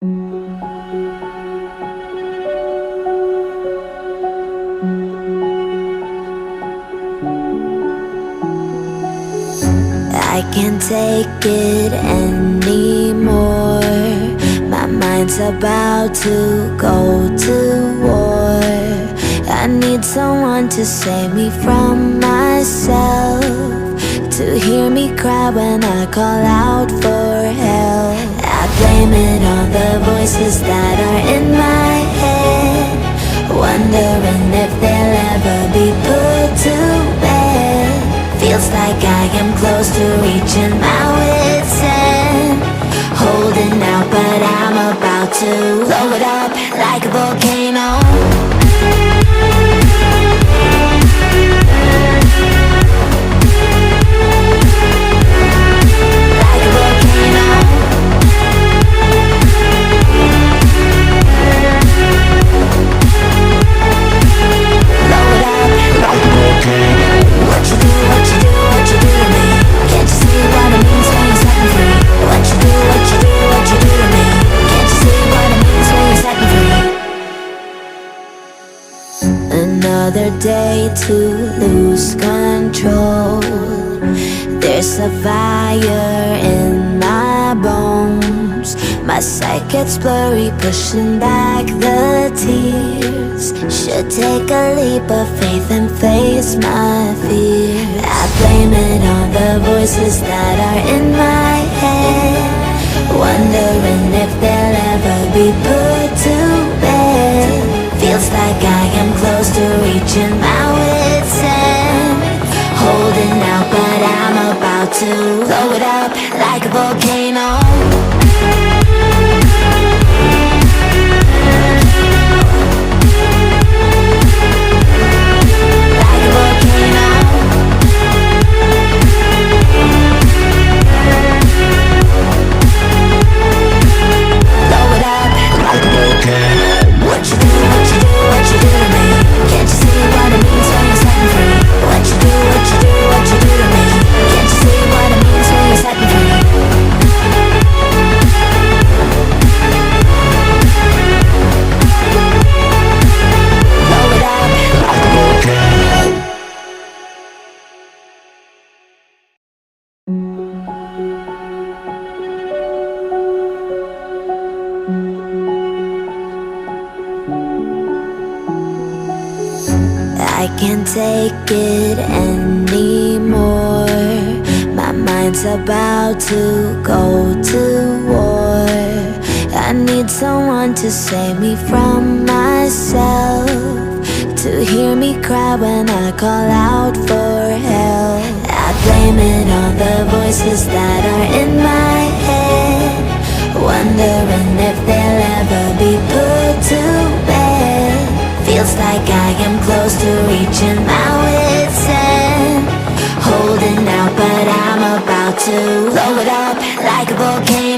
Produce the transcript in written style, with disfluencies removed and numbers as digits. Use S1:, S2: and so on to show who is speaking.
S1: I can't take it anymore. My mind's about to go to war. I need someone to save me from myself, to hear me cry when I call out for help. I blame it on the voices that are in my head, wondering if they'll ever be put to bed. Feels like I am close to reaching my wit's end, holding out but I'm about to blow it up like a volcano. Another day to lose control. There's a fire in my bones. My sight gets blurry, pushing back the tears. Should take a leap of faith and face my fear. I blame it on the voices that are in my head, wondering if they'll ever be put to bed. Feels like I am close to reaching my wit's end, holding out but I'm about to blow it up like a volcano. Like a volcano. Blow it up like a volcano. What you do, what you do, what you do to me? Can't you see what it means when you're setting free? What you do, what you do, what you do to me? Can't you see what it means when you're setting free? Blow it up like a volcano. I can't take it anymore. My mind's about to go to war. I need someone to save me from myself, to hear me cry when I call out for help. I blame it on the voices that are in my head, wondering if they'll ever be put to bed. Feels like I am close to reaching my wit's end, holding out but I'm about to blow it up like a volcano.